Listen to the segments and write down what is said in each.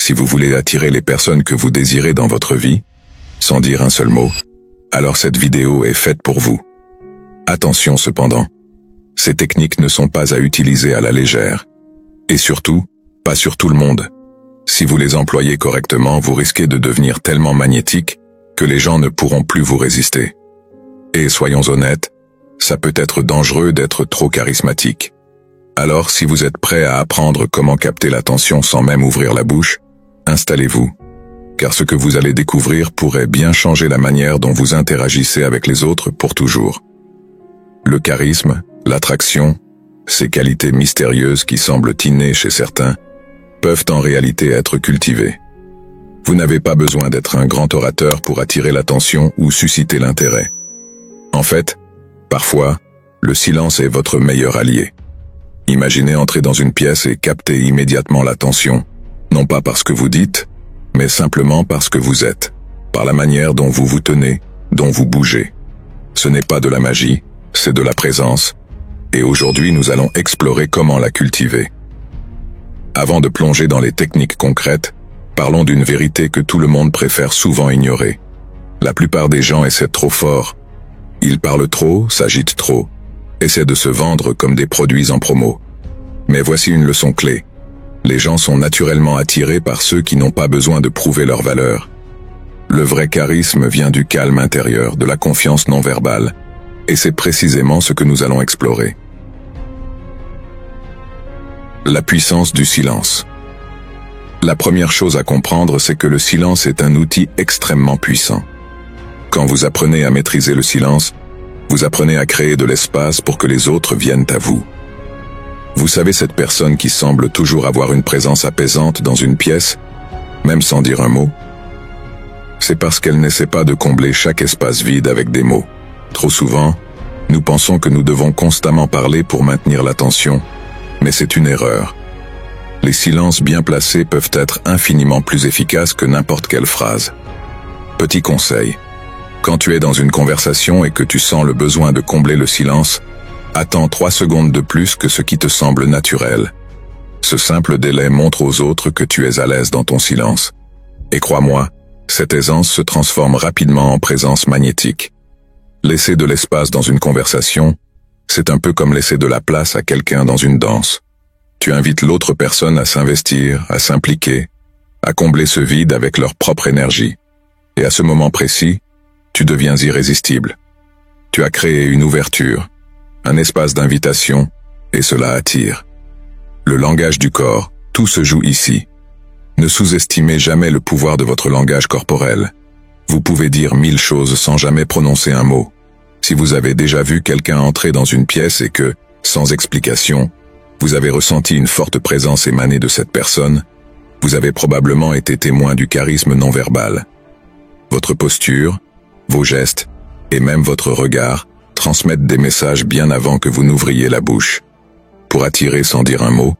Si vous voulez attirer les personnes que vous désirez dans votre vie, sans dire un seul mot, alors cette vidéo est faite pour vous. Attention cependant, ces techniques ne sont pas à utiliser à la légère. Et surtout, pas sur tout le monde. Si vous les employez correctement, vous risquez de devenir tellement magnétique que les gens ne pourront plus vous résister. Et soyons honnêtes, ça peut être dangereux d'être trop charismatique. Alors si vous êtes prêt à apprendre comment capter l'attention sans même ouvrir la bouche, installez-vous. Car ce que vous allez découvrir pourrait bien changer la manière dont vous interagissez avec les autres pour toujours. Le charisme, l'attraction, ces qualités mystérieuses qui semblent innées chez certains, peuvent en réalité être cultivées. Vous n'avez pas besoin d'être un grand orateur pour attirer l'attention ou susciter l'intérêt. En fait, parfois, le silence est votre meilleur allié. Imaginez entrer dans une pièce et capter immédiatement l'attention, non pas parce que vous dites, mais simplement parce que vous êtes, par la manière dont vous vous tenez, dont vous bougez. Ce n'est pas de la magie, c'est de la présence, et aujourd'hui nous allons explorer comment la cultiver. Avant de plonger dans les techniques concrètes, parlons d'une vérité que tout le monde préfère souvent ignorer. La plupart des gens essaient trop fort. Ils parlent trop, s'agitent trop, essaient de se vendre comme des produits en promo. Mais voici une leçon clé. Les gens sont naturellement attirés par ceux qui n'ont pas besoin de prouver leur valeur. Le vrai charisme vient du calme intérieur, de la confiance non verbale, et c'est précisément ce que nous allons explorer. La puissance du silence. La première chose à comprendre, c'est que le silence est un outil extrêmement puissant. Quand vous apprenez à maîtriser le silence, vous apprenez à créer de l'espace pour que les autres viennent à vous. Vous savez, cette personne qui semble toujours avoir une présence apaisante dans une pièce, même sans dire un mot? C'est parce qu'elle n'essaie pas de combler chaque espace vide avec des mots. Trop souvent, nous pensons que nous devons constamment parler pour maintenir l'attention, mais c'est une erreur. Les silences bien placés peuvent être infiniment plus efficaces que n'importe quelle phrase. Petit conseil. Quand tu es dans une conversation et que tu sens le besoin de combler le silence, attends 3 secondes de plus que ce qui te semble naturel. Ce simple délai montre aux autres que tu es à l'aise dans ton silence. Et crois-moi, cette aisance se transforme rapidement en présence magnétique. Laisser de l'espace dans une conversation, c'est un peu comme laisser de la place à quelqu'un dans une danse. Tu invites l'autre personne à s'investir, à s'impliquer, à combler ce vide avec leur propre énergie. Et à ce moment précis, tu deviens irrésistible. Tu as créé une ouverture, un espace d'invitation, et cela attire. Le langage du corps, tout se joue ici. Ne sous-estimez jamais le pouvoir de votre langage corporel. Vous pouvez dire 1000 choses sans jamais prononcer un mot. Si vous avez déjà vu quelqu'un entrer dans une pièce et que, sans explication, vous avez ressenti une forte présence émaner de cette personne, vous avez probablement été témoin du charisme non verbal. Votre posture, vos gestes, et même votre regard, transmettent des messages bien avant que vous n'ouvriez la bouche. Pour attirer sans dire un mot,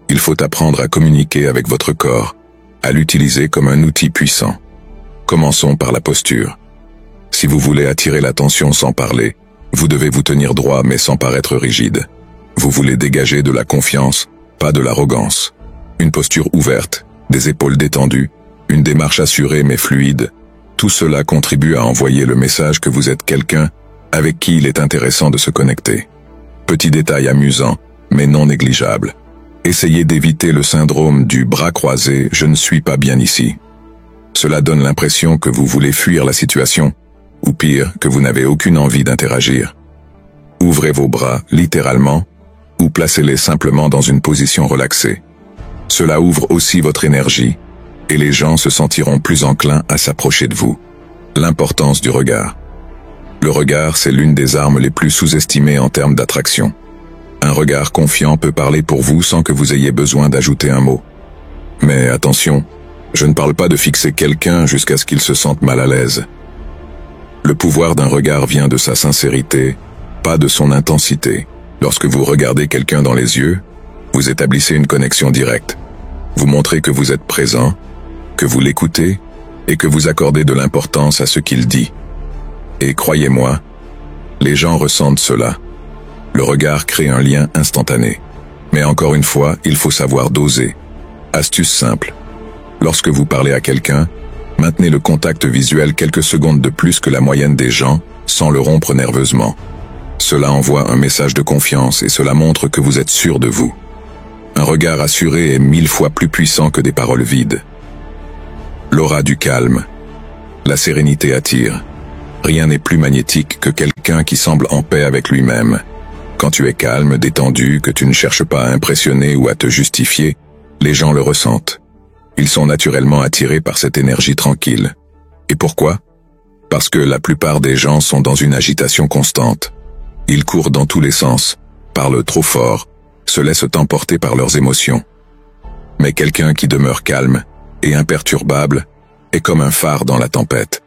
il faut apprendre à communiquer avec votre corps, à l'utiliser comme un outil puissant. Commençons par la posture. Si vous voulez attirer l'attention sans parler, vous devez vous tenir droit mais sans paraître rigide. Vous voulez dégager de la confiance, pas de l'arrogance. Une posture ouverte, des épaules détendues, une démarche assurée mais fluide, tout cela contribue à envoyer le message que vous êtes quelqu'un avec qui il est intéressant de se connecter. Petit détail amusant, mais non négligeable. Essayez d'éviter le syndrome du bras croisé « je ne suis pas bien ici ». Cela donne l'impression que vous voulez fuir la situation, ou pire, que vous n'avez aucune envie d'interagir. Ouvrez vos bras, littéralement, ou placez-les simplement dans une position relaxée. Cela ouvre aussi votre énergie, et les gens se sentiront plus enclins à s'approcher de vous. L'importance du regard. Le regard, c'est l'une des armes les plus sous-estimées en termes d'attraction. Un regard confiant peut parler pour vous sans que vous ayez besoin d'ajouter un mot. Mais attention, je ne parle pas de fixer quelqu'un jusqu'à ce qu'il se sente mal à l'aise. Le pouvoir d'un regard vient de sa sincérité, pas de son intensité. Lorsque vous regardez quelqu'un dans les yeux, vous établissez une connexion directe. Vous montrez que vous êtes présent, que vous l'écoutez et que vous accordez de l'importance à ce qu'il dit. Et croyez-moi, les gens ressentent cela. Le regard crée un lien instantané. Mais encore une fois, il faut savoir doser. Astuce simple. Lorsque vous parlez à quelqu'un, maintenez le contact visuel quelques secondes de plus que la moyenne des gens, sans le rompre nerveusement. Cela envoie un message de confiance et cela montre que vous êtes sûr de vous. Un regard assuré est 1000 fois plus puissant que des paroles vides. L'aura du calme. La sérénité attire. Rien n'est plus magnétique que quelqu'un qui semble en paix avec lui-même. Quand tu es calme, détendu, que tu ne cherches pas à impressionner ou à te justifier, les gens le ressentent. Ils sont naturellement attirés par cette énergie tranquille. Et pourquoi? Parce que la plupart des gens sont dans une agitation constante. Ils courent dans tous les sens, parlent trop fort, se laissent emporter par leurs émotions. Mais quelqu'un qui demeure calme et imperturbable est comme un phare dans la tempête.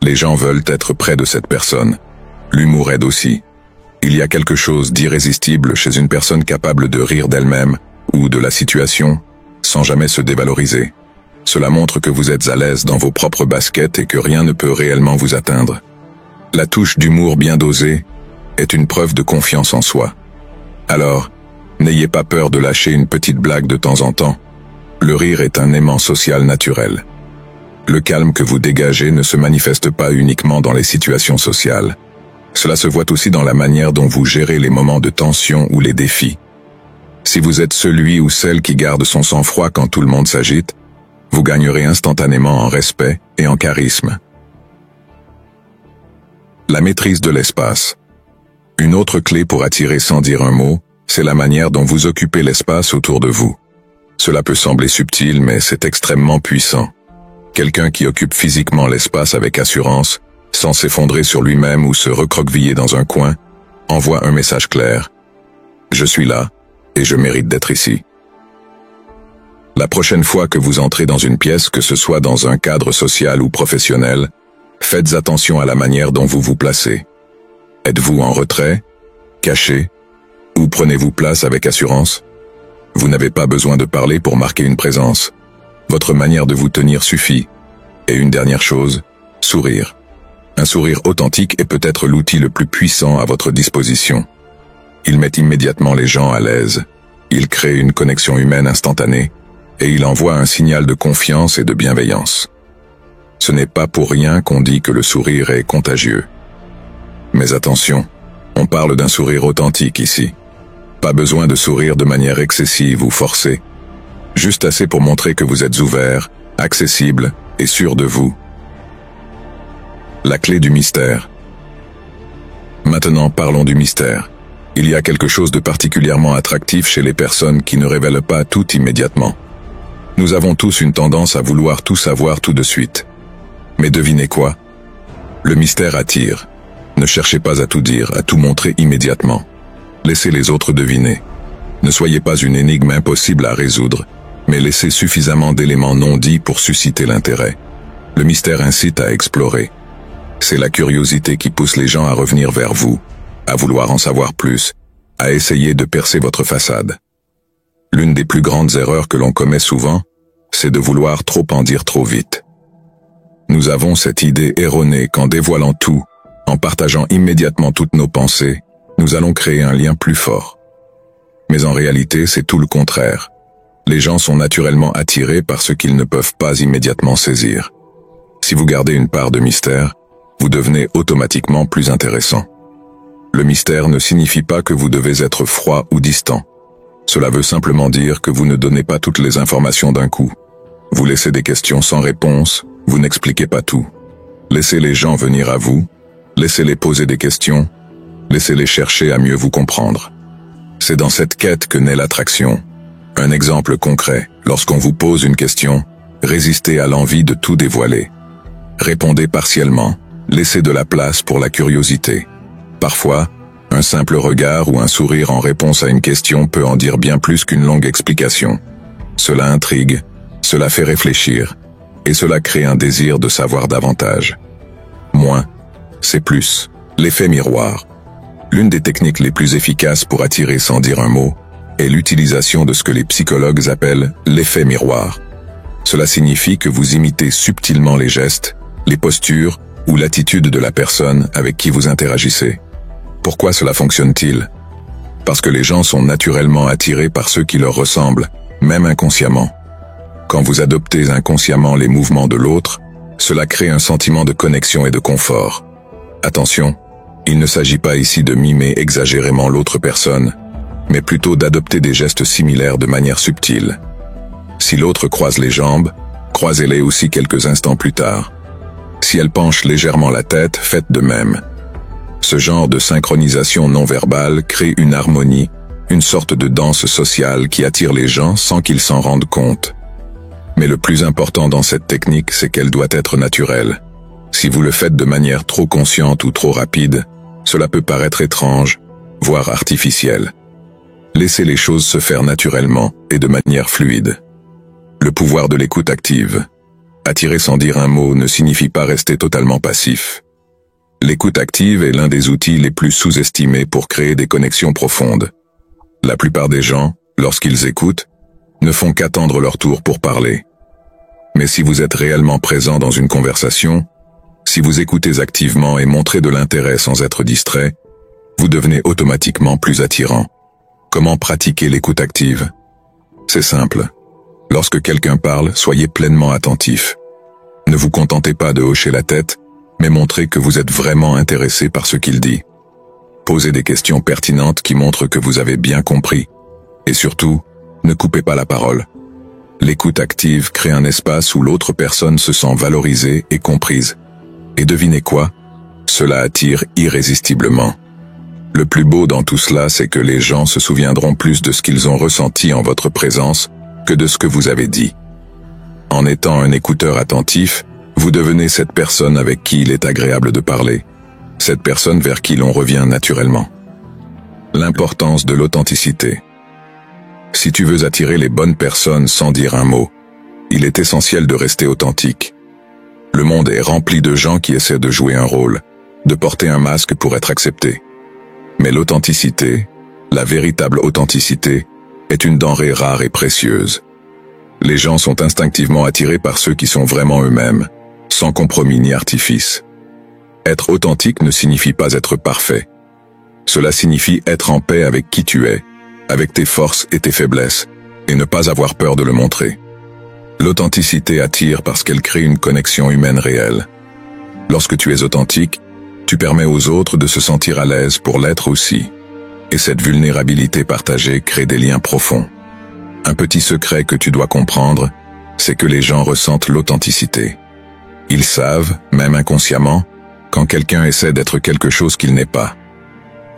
Les gens veulent être près de cette personne. L'humour aide aussi. Il y a quelque chose d'irrésistible chez une personne capable de rire d'elle-même ou de la situation sans jamais se dévaloriser. Cela montre que vous êtes à l'aise dans vos propres baskets et que rien ne peut réellement vous atteindre. La touche d'humour bien dosée est une preuve de confiance en soi. Alors, n'ayez pas peur de lâcher une petite blague de temps en temps. Le rire est un aimant social naturel. Le calme que vous dégagez ne se manifeste pas uniquement dans les situations sociales. Cela se voit aussi dans la manière dont vous gérez les moments de tension ou les défis. Si vous êtes celui ou celle qui garde son sang-froid quand tout le monde s'agite, vous gagnerez instantanément en respect et en charisme. La maîtrise de l'espace. Une autre clé pour attirer sans dire un mot, c'est la manière dont vous occupez l'espace autour de vous. Cela peut sembler subtil, mais c'est extrêmement puissant. Quelqu'un qui occupe physiquement l'espace avec assurance, sans s'effondrer sur lui-même ou se recroqueviller dans un coin, envoie un message clair. Je suis là, et je mérite d'être ici. La prochaine fois que vous entrez dans une pièce, que ce soit dans un cadre social ou professionnel, faites attention à la manière dont vous vous placez. Êtes-vous en retrait, caché, ou prenez-vous place avec assurance? Vous n'avez pas besoin de parler pour marquer une présence. Votre manière de vous tenir suffit. Et une dernière chose, sourire. Un sourire authentique est peut-être l'outil le plus puissant à votre disposition. Il met immédiatement les gens à l'aise. Il crée une connexion humaine instantanée et il envoie un signal de confiance et de bienveillance. Ce n'est pas pour rien qu'on dit que le sourire est contagieux. Mais attention, on parle d'un sourire authentique ici. Pas besoin de sourire de manière excessive ou forcée. Juste assez pour montrer que vous êtes ouvert, accessible et sûr de vous. La clé du mystère. Maintenant parlons du mystère. Il y a quelque chose de particulièrement attractif chez les personnes qui ne révèlent pas tout immédiatement. Nous avons tous une tendance à vouloir tout savoir tout de suite. Mais devinez quoi? Le mystère attire. Ne cherchez pas à tout dire, à tout montrer immédiatement. Laissez les autres deviner. Ne soyez pas une énigme impossible à résoudre, mais laissez suffisamment d'éléments non dits pour susciter l'intérêt. Le mystère incite à explorer. C'est la curiosité qui pousse les gens à revenir vers vous, à vouloir en savoir plus, à essayer de percer votre façade. L'une des plus grandes erreurs que l'on commet souvent, c'est de vouloir trop en dire trop vite. Nous avons cette idée erronée qu'en dévoilant tout, en partageant immédiatement toutes nos pensées, nous allons créer un lien plus fort. Mais en réalité, c'est tout le contraire. Les gens sont naturellement attirés par ce qu'ils ne peuvent pas immédiatement saisir. Si vous gardez une part de mystère, vous devenez automatiquement plus intéressant. Le mystère ne signifie pas que vous devez être froid ou distant. Cela veut simplement dire que vous ne donnez pas toutes les informations d'un coup. Vous laissez des questions sans réponse, vous n'expliquez pas tout. Laissez les gens venir à vous, laissez-les poser des questions, laissez-les chercher à mieux vous comprendre. C'est dans cette quête que naît l'attraction. Un exemple concret, lorsqu'on vous pose une question, résistez à l'envie de tout dévoiler. Répondez partiellement, laissez de la place pour la curiosité. Parfois, un simple regard ou un sourire en réponse à une question peut en dire bien plus qu'une longue explication. Cela intrigue, cela fait réfléchir, et cela crée un désir de savoir davantage. Moins, c'est plus. L'effet miroir. L'une des techniques les plus efficaces pour attirer sans dire un mot est l'utilisation de ce que les psychologues appellent l'effet miroir. Cela signifie que vous imitez subtilement les gestes, les postures ou l'attitude de la personne avec qui vous interagissez. Pourquoi cela fonctionne-t-il? Parce que les gens sont naturellement attirés par ceux qui leur ressemblent, même inconsciemment. Quand vous adoptez inconsciemment les mouvements de l'autre, cela crée un sentiment de connexion et de confort. Attention, il ne s'agit pas ici de mimer exagérément l'autre personne, mais plutôt d'adopter des gestes similaires de manière subtile. Si l'autre croise les jambes, croisez-les aussi quelques instants plus tard. Si elle penche légèrement la tête, faites de même. Ce genre de synchronisation non verbale crée une harmonie, une sorte de danse sociale qui attire les gens sans qu'ils s'en rendent compte. Mais le plus important dans cette technique, c'est qu'elle doit être naturelle. Si vous le faites de manière trop consciente ou trop rapide, cela peut paraître étrange, voire artificiel. Laissez les choses se faire naturellement et de manière fluide. Le pouvoir de l'écoute active. Attirer sans dire un mot ne signifie pas rester totalement passif. L'écoute active est l'un des outils les plus sous-estimés pour créer des connexions profondes. La plupart des gens, lorsqu'ils écoutent, ne font qu'attendre leur tour pour parler. Mais si vous êtes réellement présent dans une conversation, si vous écoutez activement et montrez de l'intérêt sans être distrait, vous devenez automatiquement plus attirant. Comment pratiquer l'écoute active? C'est simple. Lorsque quelqu'un parle, soyez pleinement attentif. Ne vous contentez pas de hocher la tête, mais montrez que vous êtes vraiment intéressé par ce qu'il dit. Posez des questions pertinentes qui montrent que vous avez bien compris. Et surtout, ne coupez pas la parole. L'écoute active crée un espace où l'autre personne se sent valorisée et comprise. Et devinez quoi? Cela attire irrésistiblement. Le plus beau dans tout cela, c'est que les gens se souviendront plus de ce qu'ils ont ressenti en votre présence que de ce que vous avez dit. En étant un écouteur attentif, vous devenez cette personne avec qui il est agréable de parler, cette personne vers qui l'on revient naturellement. L'importance de l'authenticité. Si tu veux attirer les bonnes personnes sans dire un mot, il est essentiel de rester authentique. Le monde est rempli de gens qui essaient de jouer un rôle, de porter un masque pour être acceptés. Mais l'authenticité, la véritable authenticité, est une denrée rare et précieuse. Les gens sont instinctivement attirés par ceux qui sont vraiment eux-mêmes, sans compromis ni artifice. Être authentique ne signifie pas être parfait. Cela signifie être en paix avec qui tu es, avec tes forces et tes faiblesses, et ne pas avoir peur de le montrer. L'authenticité attire parce qu'elle crée une connexion humaine réelle. Lorsque tu es authentique, tu permets aux autres de se sentir à l'aise pour l'être aussi. Et cette vulnérabilité partagée crée des liens profonds. Un petit secret que tu dois comprendre, c'est que les gens ressentent l'authenticité. Ils savent, même inconsciemment, quand quelqu'un essaie d'être quelque chose qu'il n'est pas.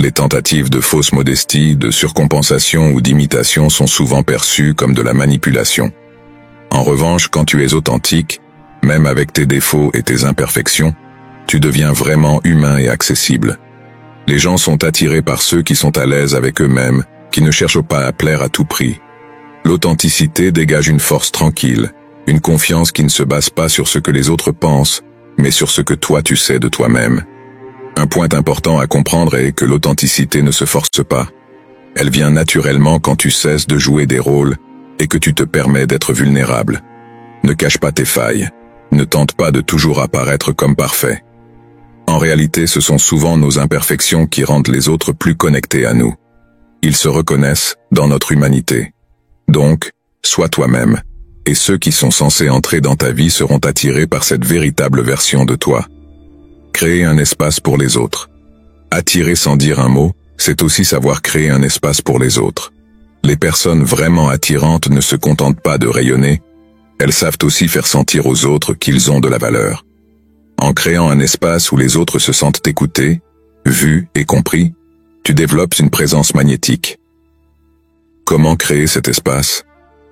Les tentatives de fausse modestie, de surcompensation ou d'imitation sont souvent perçues comme de la manipulation. En revanche, quand tu es authentique, même avec tes défauts et tes imperfections, tu deviens vraiment humain et accessible. Les gens sont attirés par ceux qui sont à l'aise avec eux-mêmes, qui ne cherchent pas à plaire à tout prix. L'authenticité dégage une force tranquille, une confiance qui ne se base pas sur ce que les autres pensent, mais sur ce que toi tu sais de toi-même. Un point important à comprendre est que l'authenticité ne se force pas. Elle vient naturellement quand tu cesses de jouer des rôles et que tu te permets d'être vulnérable. Ne cache pas tes failles, ne tente pas de toujours apparaître comme parfait. En réalité, ce sont souvent nos imperfections qui rendent les autres plus connectés à nous. Ils se reconnaissent dans notre humanité. Donc, sois toi-même, et ceux qui sont censés entrer dans ta vie seront attirés par cette véritable version de toi. Créer un espace pour les autres. Attirer sans dire un mot, c'est aussi savoir créer un espace pour les autres. Les personnes vraiment attirantes ne se contentent pas de rayonner, elles savent aussi faire sentir aux autres qu'ils ont de la valeur. En créant un espace où les autres se sentent écoutés, vus et compris, tu développes une présence magnétique. Comment créer cet espace?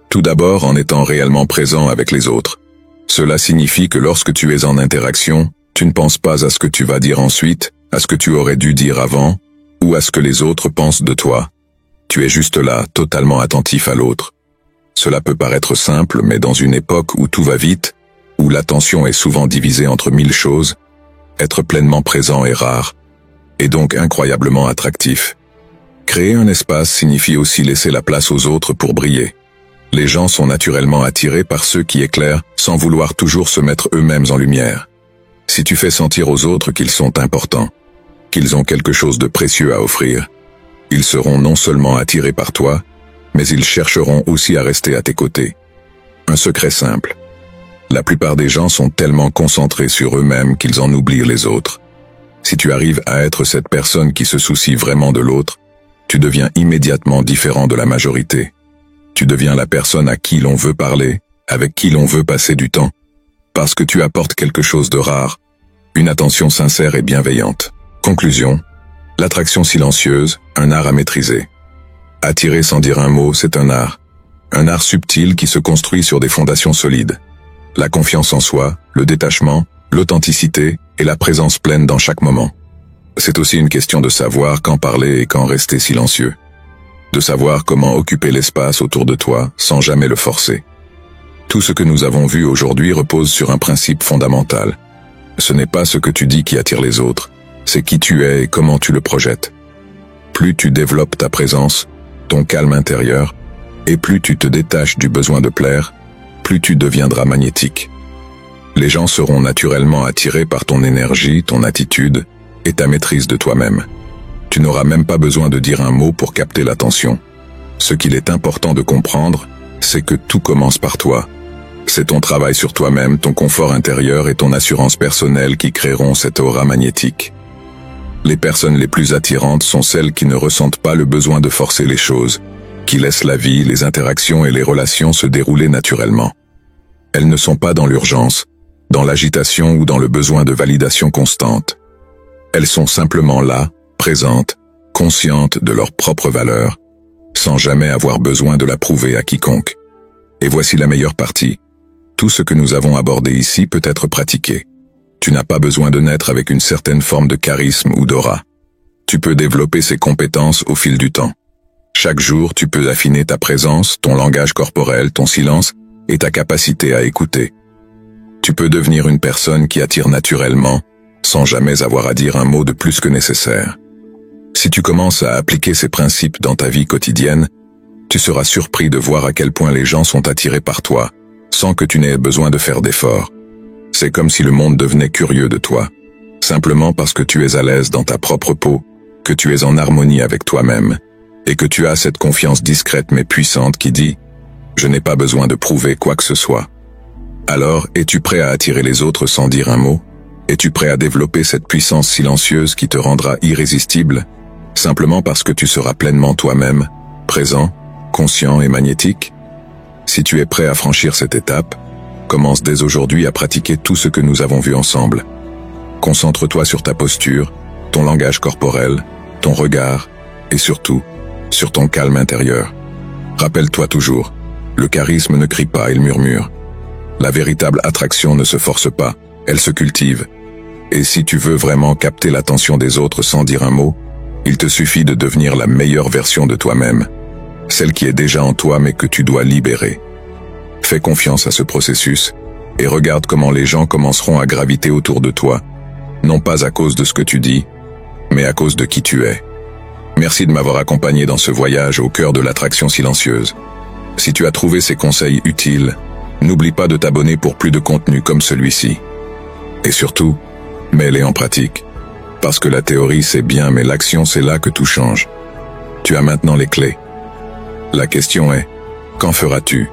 Tout d'abord en étant réellement présent avec les autres. Cela signifie que lorsque tu es en interaction, tu ne penses pas à ce que tu vas dire ensuite, à ce que tu aurais dû dire avant, ou à ce que les autres pensent de toi. Tu es juste là, totalement attentif à l'autre. Cela peut paraître simple, mais dans une époque où tout va vite, où l'attention est souvent divisée entre 1000 choses, être pleinement présent est rare, et donc incroyablement attractif. Créer un espace signifie aussi laisser la place aux autres pour briller. Les gens sont naturellement attirés par ceux qui éclairent sans vouloir toujours se mettre eux-mêmes en lumière. Si tu fais sentir aux autres qu'ils sont importants, qu'ils ont quelque chose de précieux à offrir, ils seront non seulement attirés par toi, mais ils chercheront aussi à rester à tes côtés. Un secret simple. La plupart des gens sont tellement concentrés sur eux-mêmes qu'ils en oublient les autres. Si tu arrives à être cette personne qui se soucie vraiment de l'autre, tu deviens immédiatement différent de la majorité. Tu deviens la personne à qui l'on veut parler, avec qui l'on veut passer du temps, parce que tu apportes quelque chose de rare, une attention sincère et bienveillante. Conclusion. L'attraction silencieuse, un art à maîtriser. Attirer sans dire un mot, c'est un art. Un art subtil qui se construit sur des fondations solides. La confiance en soi, le détachement, l'authenticité et la présence pleine dans chaque moment. C'est aussi une question de savoir quand parler et quand rester silencieux. De savoir comment occuper l'espace autour de toi sans jamais le forcer. Tout ce que nous avons vu aujourd'hui repose sur un principe fondamental. Ce n'est pas ce que tu dis qui attire les autres, c'est qui tu es et comment tu le projettes. Plus tu développes ta présence, ton calme intérieur, et plus tu te détaches du besoin de plaire, plus tu deviendras magnétique. Les gens seront naturellement attirés par ton énergie, ton attitude et ta maîtrise de toi-même. Tu n'auras même pas besoin de dire un mot pour capter l'attention. Ce qu'il est important de comprendre, c'est que tout commence par toi. C'est ton travail sur toi-même, ton confort intérieur et ton assurance personnelle qui créeront cette aura magnétique. Les personnes les plus attirantes sont celles qui ne ressentent pas le besoin de forcer les choses, qui laissent la vie, les interactions et les relations se dérouler naturellement. Elles ne sont pas dans l'urgence, dans l'agitation ou dans le besoin de validation constante. Elles sont simplement là, présentes, conscientes de leur propre valeur, sans jamais avoir besoin de la prouver à quiconque. Et voici la meilleure partie. Tout ce que nous avons abordé ici peut être pratiqué. Tu n'as pas besoin de naître avec une certaine forme de charisme ou d'aura. Tu peux développer ces compétences au fil du temps. Chaque jour, tu peux affiner ta présence, ton langage corporel, ton silence et ta capacité à écouter. Tu peux devenir une personne qui attire naturellement, sans jamais avoir à dire un mot de plus que nécessaire. Si tu commences à appliquer ces principes dans ta vie quotidienne, tu seras surpris de voir à quel point les gens sont attirés par toi, sans que tu n'aies besoin de faire d'efforts. C'est comme si le monde devenait curieux de toi, simplement parce que tu es à l'aise dans ta propre peau, que tu es en harmonie avec toi-même, et que tu as cette confiance discrète mais puissante qui dit « Je n'ai pas besoin de prouver quoi que ce soit ». Alors, es-tu prêt à attirer les autres sans dire un mot? Es-tu prêt à développer cette puissance silencieuse qui te rendra irrésistible, simplement parce que tu seras pleinement toi-même, présent, conscient et magnétique? Si tu es prêt à franchir cette étape, commence dès aujourd'hui à pratiquer tout ce que nous avons vu ensemble. Concentre-toi sur ta posture, ton langage corporel, ton regard, et surtout, sur ton calme intérieur. Rappelle-toi toujours, le charisme ne crie pas, il murmure. La véritable attraction ne se force pas, elle se cultive. Et si tu veux vraiment capter l'attention des autres sans dire un mot, il te suffit de devenir la meilleure version de toi-même, celle qui est déjà en toi mais que tu dois libérer. Fais confiance à ce processus et regarde comment les gens commenceront à graviter autour de toi, non pas à cause de ce que tu dis, mais à cause de qui tu es. Merci de m'avoir accompagné dans ce voyage au cœur de l'attraction silencieuse. Si tu as trouvé ces conseils utiles, n'oublie pas de t'abonner pour plus de contenu comme celui-ci. Et surtout, mets-les en pratique. Parce que la théorie c'est bien, mais l'action c'est là que tout change. Tu as maintenant les clés. La question est, qu'en feras-tu ?